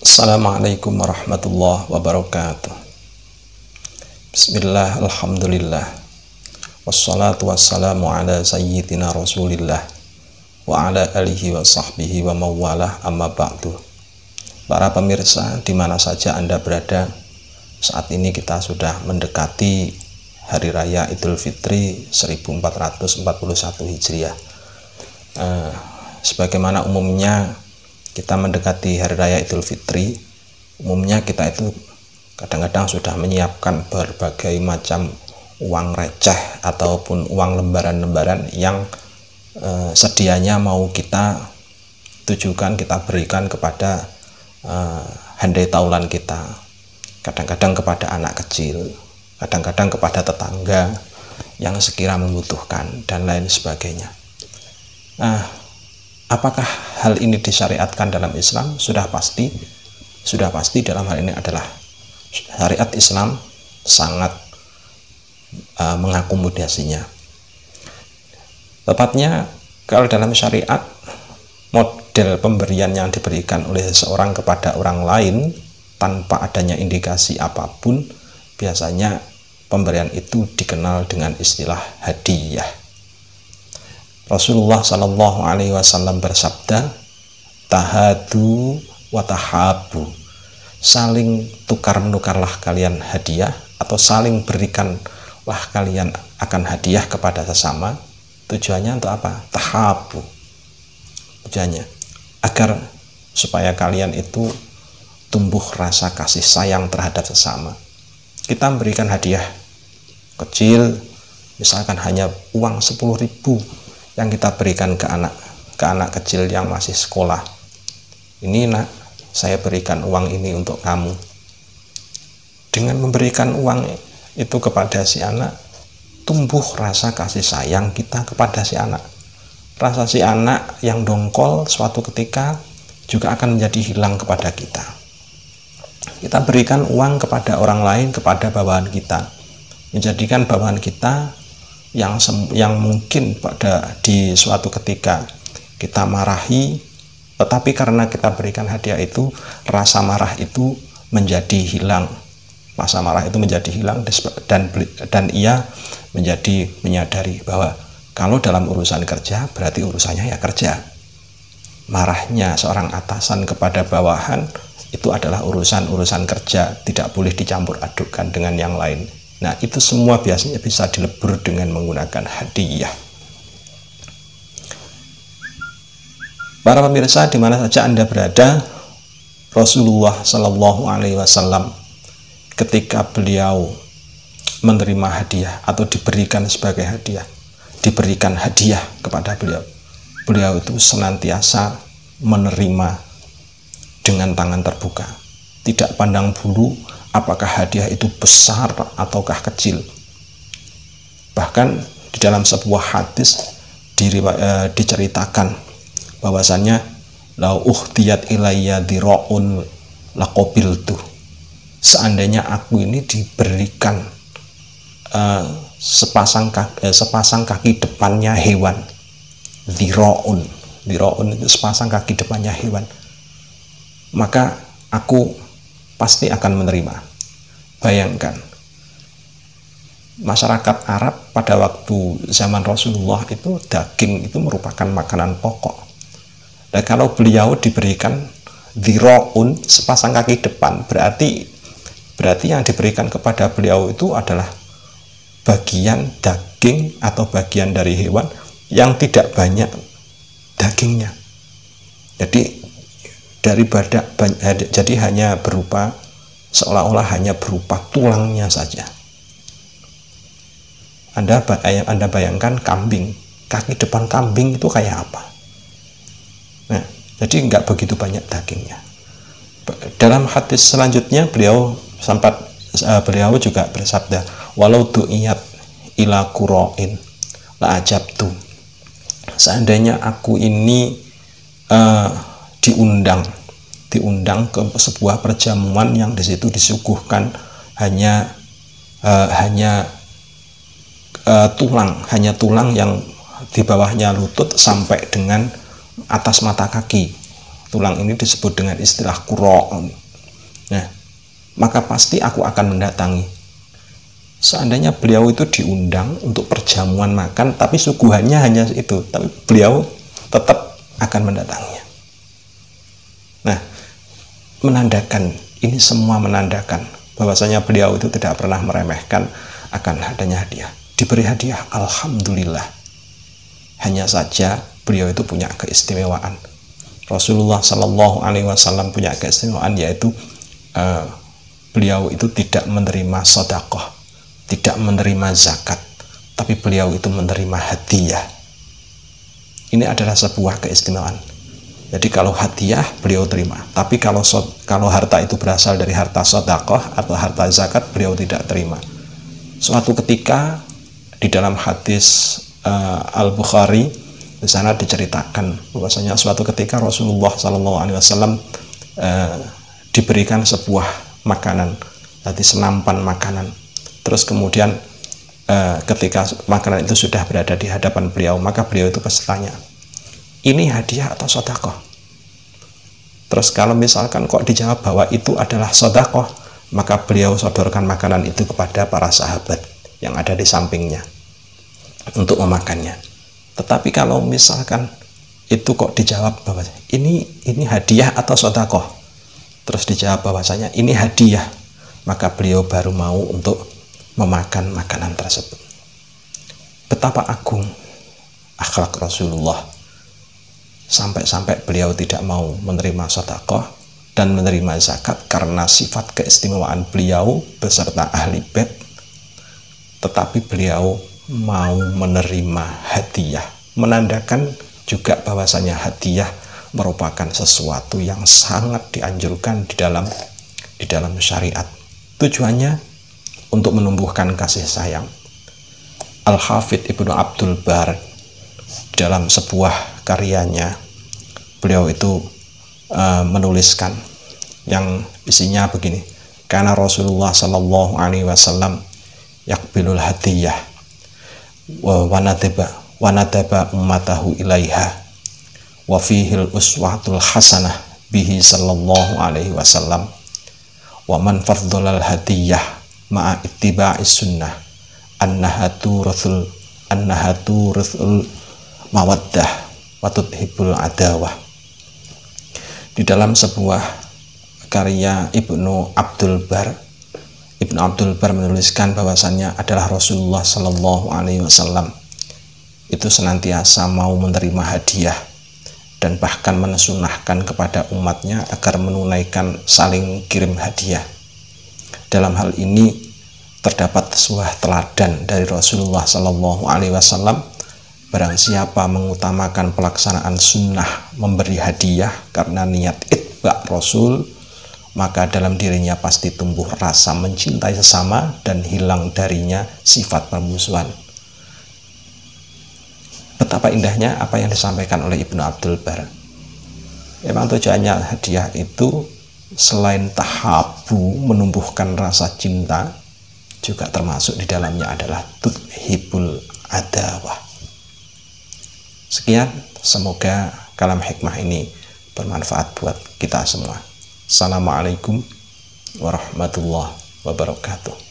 Assalamualaikum warahmatullahi wabarakatuh. Bismillah, alhamdulillah, wassalatu wassalamu ala sayyidina rasulillah wa ala alihi wa sahbihi wa mawalah, amma ba'du. Para pemirsa dimana saja Anda berada, saat ini kita sudah mendekati Hari Raya Idul Fitri 1441 Hijriah. Sebagaimana umumnya kita mendekati Hari Raya Idul Fitri, umumnya kita itu kadang-kadang sudah menyiapkan berbagai macam uang receh ataupun uang lembaran-lembaran yang sedianya mau kita tujukan, kita berikan kepada handai taulan kita, kadang-kadang kepada anak kecil, kadang-kadang kepada tetangga yang sekira membutuhkan, dan lain sebagainya. Apakah hal ini disyariatkan dalam Islam? Sudah pasti dalam hal ini adalah syariat Islam sangat mengakomodasinya. Tepatnya kalau dalam syariat, model pemberian yang diberikan oleh seseorang kepada orang lain tanpa adanya indikasi apapun, biasanya pemberian itu dikenal dengan istilah hadiah. Rasulullah Shallallahu Alaihi Wasallam bersabda, tahadu wa tahabu, saling tukar menukarlah kalian hadiah, atau saling berikanlah kalian akan hadiah kepada sesama. Tujuannya untuk apa? Tahabu, tujuannya agar supaya kalian itu tumbuh rasa kasih sayang terhadap sesama. Kita memberikan hadiah kecil, misalkan hanya uang 10.000 yang kita berikan ke anak kecil yang masih sekolah. Ini nak, saya berikan uang ini untuk kamu. Dengan memberikan uang itu kepada si anak, tumbuh rasa kasih sayang kita kepada si anak. Rasa si anak yang dongkol suatu ketika juga akan menjadi hilang kepada kita. Kita berikan uang kepada orang lain, kepada bawahan kita, menjadikan bawahan kita yang mungkin di suatu ketika kita marahi, tetapi karena kita berikan hadiah itu, rasa marah itu menjadi hilang. Rasa marah itu menjadi hilang, dan ia menjadi menyadari bahwa kalau dalam urusan kerja, berarti urusannya ya kerja. Marahnya seorang atasan kepada bawahan itu adalah urusan kerja, tidak boleh dicampur adukkan dengan yang lain. Nah, itu semua biasanya bisa dilebur dengan menggunakan hadiah. Para pemirsa di mana saja Anda berada, Rasulullah Shallallahu Alaihi Wasallam ketika beliau menerima hadiah atau diberikan sebagai hadiah, diberikan hadiah kepada beliau itu senantiasa menerima dengan tangan terbuka, tidak pandang bulu apakah hadiah itu besar ataukah kecil. Bahkan di dalam sebuah hadis diceritakan bahwasannya lau uhtiyat ilayya dira'un laqabiltu, seandainya aku ini diberikan sepasang kaki depannya hewan. Dira'un itu sepasang kaki depannya hewan, maka aku pasti akan menerima. Bayangkan, masyarakat Arab pada waktu zaman Rasulullah itu daging itu merupakan makanan pokok. Dan kalau beliau diberikan dhira'un, sepasang kaki depan, berarti yang diberikan kepada beliau itu adalah bagian daging atau bagian dari hewan yang tidak banyak dagingnya. Jadi hanya berupa, seolah-olah hanya berupa tulangnya saja. Anda bayangkan kambing, kaki depan kambing itu kayak apa? Nah, jadi nggak begitu banyak dagingnya. Dalam hadis selanjutnya beliau juga bersabda, walau du'iyat ila qura'in la ajabtu, seandainya aku ini diundang ke sebuah perjamuan yang di situ disuguhkan hanya tulang yang di bawahnya lutut sampai dengan atas mata kaki, tulang ini disebut dengan istilah qura. Nah, maka pasti aku akan mendatangi. Seandainya beliau itu diundang untuk perjamuan makan, tapi suguhannya hanya itu, tapi beliau tetap akan mendatanginya. Nah, menandakan, ini semua menandakan bahwasanya beliau itu tidak pernah meremehkan akan adanya hadiah. Diberi hadiah, alhamdulillah. Hanya saja beliau itu punya keistimewaan. Rasulullah Shallallahu Alaihi Wasallam punya keistimewaan, yaitu beliau itu tidak menerima sedekah, tidak menerima zakat, tapi beliau itu menerima hadiah. Ini adalah sebuah keistimewaan. Jadi kalau hadiah beliau terima, tapi kalau harta itu berasal dari harta sedekah atau harta zakat, beliau tidak terima. Suatu ketika di dalam hadis Al-Bukhari, di sana diceritakan bahwasanya suatu ketika Rasulullah SAW diberikan sebuah makanan, tadi senampan makanan. Terus kemudian ketika makanan itu sudah berada di hadapan beliau, maka beliau itu bertanya, ini hadiah atau sedekah? Terus kalau misalkan kok dijawab bahwa itu adalah sedekah, maka beliau sodorkan makanan itu kepada para sahabat yang ada di sampingnya untuk memakannya. Tetapi kalau misalkan itu kok dijawab bahwa ini hadiah atau sedekah, terus dijawab bahwasanya ini hadiah, maka beliau baru mau untuk memakan makanan tersebut. Betapa agung akhlak Rasulullah, sampai-sampai beliau tidak mau menerima sedekah dan menerima zakat karena sifat keistimewaan beliau beserta ahli bait, tetapi beliau mau menerima hadiah, menandakan juga bahwasanya hadiah merupakan sesuatu yang sangat dianjurkan di dalam syariat. Tujuannya untuk menumbuhkan kasih sayang. Al-Hafidh Ibnu Abdul Bar dalam sebuah karyanya, beliau itu menuliskan yang isinya begini: karena Rasulullah Shallallahu Alaihi Wasallam yakbilul hadiyah wa nadaba ummatahu ilaiha wa fihil uswatul hasanah bihi Sallallahu Alaihi Wasallam wa man fardolal hadiyah ma'a ittiba'is sunnah annahatu rasul mawaddah wa tudhibul adawah. Di dalam sebuah karya Ibnu Abdul Bar menuliskan bahwasannya adalah Rasulullah Shallallahu Alaihi Wasallam itu senantiasa mau menerima hadiah dan bahkan mensunahkan kepada umatnya agar menunaikan saling kirim hadiah. Dalam hal ini terdapat sebuah teladan dari Rasulullah Shallallahu Alaihi Wasallam. Barang siapa mengutamakan pelaksanaan sunnah memberi hadiah karena niat itba Rasul, maka dalam dirinya pasti tumbuh rasa mencintai sesama dan hilang darinya sifat permusuhan. Betapa indahnya apa yang disampaikan oleh Ibnu Abdul Bar. Memang tujuannya hadiah itu selain tahabu, menumbuhkan rasa cinta, juga termasuk di dalamnya adalah tudhibul adawah. Sekian, semoga kalam hikmah ini bermanfaat buat kita semua. Assalamualaikum warahmatullahi wabarakatuh.